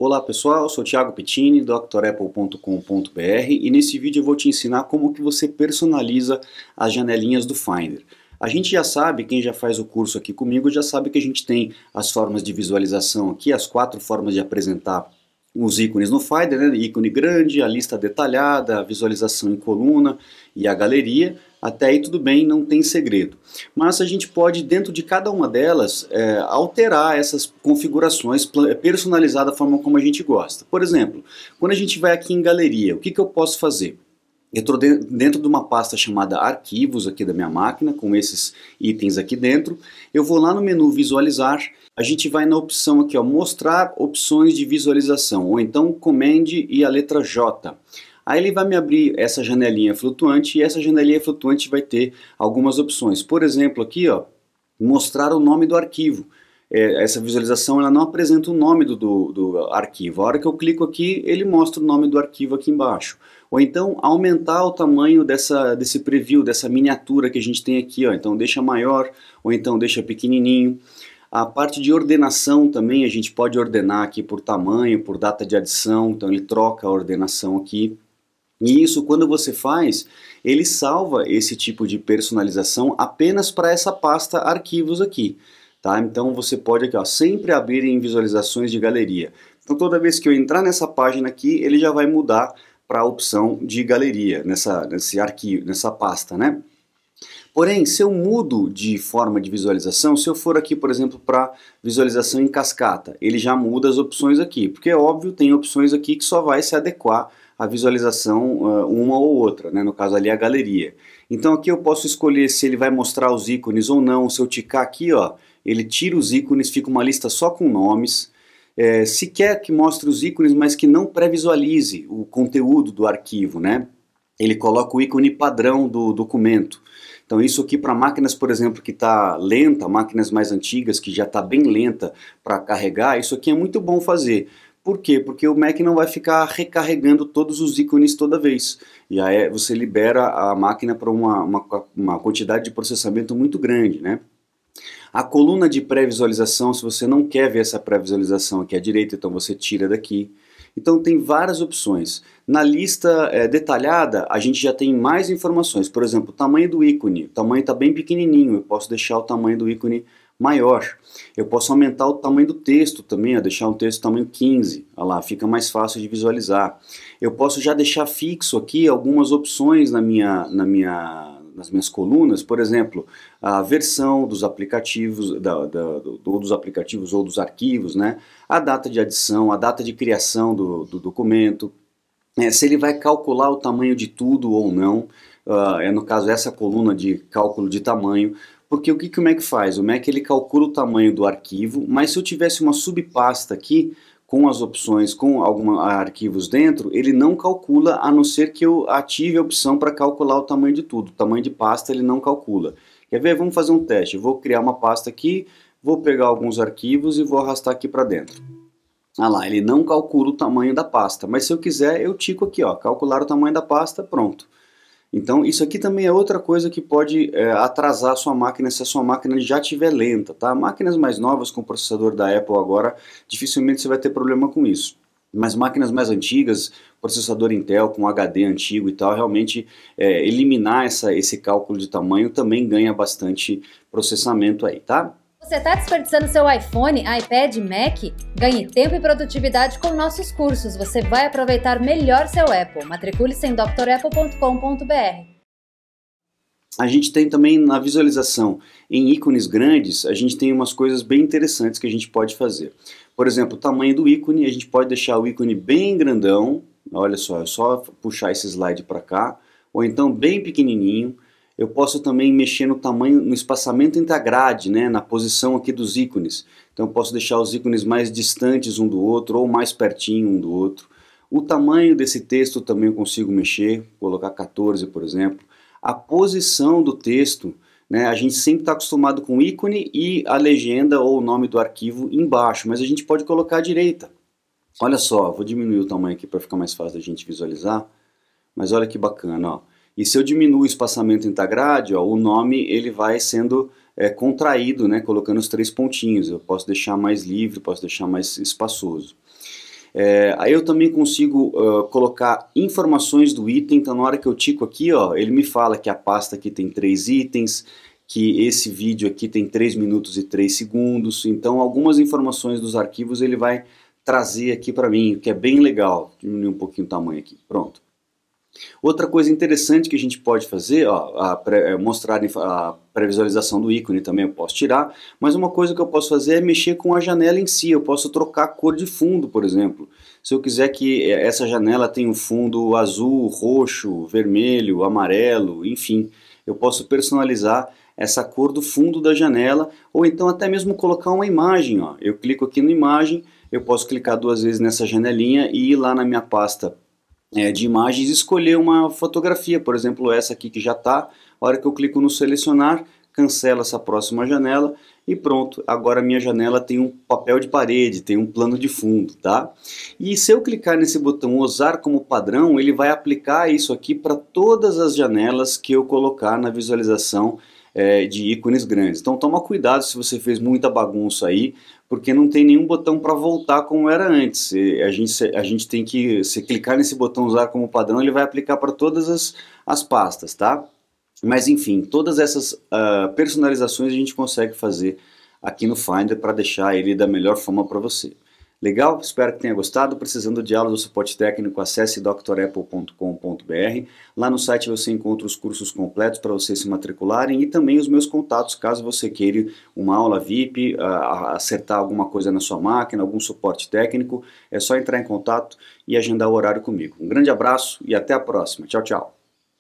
Olá pessoal, eu sou Thiago Pittini, drapple.com.br, e nesse vídeo eu vou te ensinar como que você personaliza as janelinhas do Finder. A gente já sabe, quem já faz o curso aqui comigo já sabe que a gente tem as formas de visualização aqui, as 4 formas de apresentar os ícones no Finder, né? Ícone grande, a lista detalhada, a visualização em coluna e a galeria. Até aí tudo bem, não tem segredo. Mas a gente pode, dentro de cada uma delas, alterar essas configurações, personalizar da forma como a gente gosta. Por exemplo, quando a gente vai aqui em galeria, o que eu posso fazer? Eu estou dentro de uma pasta chamada arquivos aqui da minha máquina, com esses itens aqui dentro. Eu vou lá no menu visualizar, a gente vai na opção aqui, ó, mostrar opções de visualização, ou então Command e a letra J. Aí ele vai me abrir essa janelinha flutuante, e essa janelinha flutuante vai ter algumas opções. Por exemplo, aqui, ó, mostrar o nome do arquivo. Essa visualização ela não apresenta o nome do arquivo. A hora que eu clico aqui, ele mostra o nome do arquivo aqui embaixo. Ou então aumentar o tamanho desse preview, dessa miniatura que a gente tem aqui, ó. Então deixa maior, ou então deixa pequenininho. A parte de ordenação também, a gente pode ordenar aqui por tamanho, por data de adição, então ele troca a ordenação aqui. E isso, quando você faz, ele salva esse tipo de personalização apenas para essa pasta arquivos aqui. Tá? Então você pode aqui, ó, sempre abrir em visualizações de galeria. Então toda vez que eu entrar nessa página aqui, ele já vai mudar para a opção de galeria, nesse arquivo, nessa pasta, né? Porém, se eu mudo de forma de visualização, se eu for aqui, por exemplo, para visualização em cascata, ele já muda as opções aqui, porque é óbvio, tem opções aqui que só vai se adequar à visualização uma ou outra, né? No caso ali a galeria. Então aqui eu posso escolher se ele vai mostrar os ícones ou não. Se eu ticar aqui, ó, ele tira os ícones, fica uma lista só com nomes. Se quer que mostre os ícones, mas que não pré-visualize o conteúdo do arquivo, né? Ele coloca o ícone padrão do documento. Então isso aqui para máquinas, por exemplo, que está lenta, máquinas mais antigas, que já está bem lenta para carregar, isso aqui é muito bom fazer. Por quê? Porque o Mac não vai ficar recarregando todos os ícones toda vez. E aí você libera a máquina para uma quantidade de processamento muito grande, né? A coluna de pré-visualização, se você não quer ver essa pré-visualização aqui à direita, então você tira daqui. Então tem várias opções. Na lista detalhada, a gente já tem mais informações. Por exemplo, o tamanho do ícone. O tamanho está bem pequenininho, eu posso deixar o tamanho do ícone maior. Eu posso aumentar o tamanho do texto também, deixar um texto tamanho 15. Olha lá, fica mais fácil de visualizar. Eu posso já deixar fixo aqui algumas opções nas minhas colunas, por exemplo, a versão dos aplicativos, ou dos aplicativos ou dos arquivos, né? A data de adição, a data de criação do documento, se ele vai calcular o tamanho de tudo ou não, no caso essa coluna de cálculo de tamanho, porque o que o Mac faz? O Mac ele calcula o tamanho do arquivo, mas se eu tivesse uma subpasta aqui, com as opções, com alguns arquivos dentro, ele não calcula, a não ser que eu ative a opção para calcular o tamanho de tudo. O tamanho de pasta ele não calcula. Quer ver? Vamos fazer um teste. Eu vou criar uma pasta aqui, vou pegar alguns arquivos e vou arrastar aqui para dentro. Ah lá, ele não calcula o tamanho da pasta, mas se eu quiser eu tico aqui, ó, calcular o tamanho da pasta, pronto. Então isso aqui também é outra coisa que pode atrasar a sua máquina se a sua máquina já estiver lenta, tá? Máquinas mais novas com processador da Apple agora, dificilmente você vai ter problema com isso. Mas máquinas mais antigas, processador Intel com HD antigo e tal, realmente eliminar esse cálculo de tamanho também ganha bastante processamento aí, tá? Você está desperdiçando seu iPhone, iPad, Mac? Ganhe tempo e produtividade com nossos cursos. Você vai aproveitar melhor seu Apple. Matricule-se em drapple.com.br. A gente tem também na visualização em ícones grandes, a gente tem umas coisas bem interessantes que a gente pode fazer. Por exemplo, o tamanho do ícone, a gente pode deixar o ícone bem grandão. Olha só, é só puxar esse slide para cá. Ou então bem pequenininho. Eu posso também mexer no tamanho, no espaçamento entre a grade, né, na posição aqui dos ícones. Então eu posso deixar os ícones mais distantes um do outro ou mais pertinho um do outro. O tamanho desse texto também eu consigo mexer, colocar 14, por exemplo. A posição do texto, né, a gente sempre está acostumado com o ícone e a legenda ou o nome do arquivo embaixo, mas a gente pode colocar à direita. Olha só, vou diminuir o tamanho aqui para ficar mais fácil da gente visualizar, mas olha que bacana, ó. E se eu diminuo o espaçamento entre a grade, ó, o nome ele vai sendo contraído, né, colocando os 3 pontinhos. Eu posso deixar mais livre, posso deixar mais espaçoso. Aí eu também consigo colocar informações do item, então na hora que eu tico aqui, ó, ele me fala que a pasta aqui tem 3 itens, que esse vídeo aqui tem 3 minutos e 3 segundos, então algumas informações dos arquivos ele vai trazer aqui para mim, o que é bem legal. Diminuir um pouquinho o tamanho aqui, pronto. Outra coisa interessante que a gente pode fazer, ó, mostrar a pré-visualização do ícone também eu posso tirar, mas uma coisa que eu posso fazer é mexer com a janela em si, eu posso trocar a cor de fundo, por exemplo. Se eu quiser que essa janela tenha um fundo azul, roxo, vermelho, amarelo, enfim, eu posso personalizar essa cor do fundo da janela, ou então até mesmo colocar uma imagem, ó. Eu clico aqui na imagem, eu posso clicar 2 vezes nessa janelinha e ir lá na minha pasta de imagens e escolher uma fotografia, por exemplo essa aqui que já está, a hora que eu clico no selecionar, cancela essa próxima janela e pronto, agora a minha janela tem um papel de parede, tem um plano de fundo, tá? E se eu clicar nesse botão usar como padrão, ele vai aplicar isso aqui para todas as janelas que eu colocar na visualização de ícones grandes. Então toma cuidado se você fez muita bagunça aí, porque não tem nenhum botão para voltar como era antes. A gente tem que, se clicar nesse botão usar como padrão, ele vai aplicar para todas as pastas, tá? Mas enfim, todas essas personalizações a gente consegue fazer aqui no Finder para deixar ele da melhor forma para você. Legal? Espero que tenha gostado. Precisando de aulas ou suporte técnico, acesse drapple.com.br. Lá no site você encontra os cursos completos para vocês se matricularem e também os meus contatos, caso você queira uma aula VIP, acertar alguma coisa na sua máquina, algum suporte técnico. É só entrar em contato e agendar o horário comigo. Um grande abraço e até a próxima. Tchau, tchau.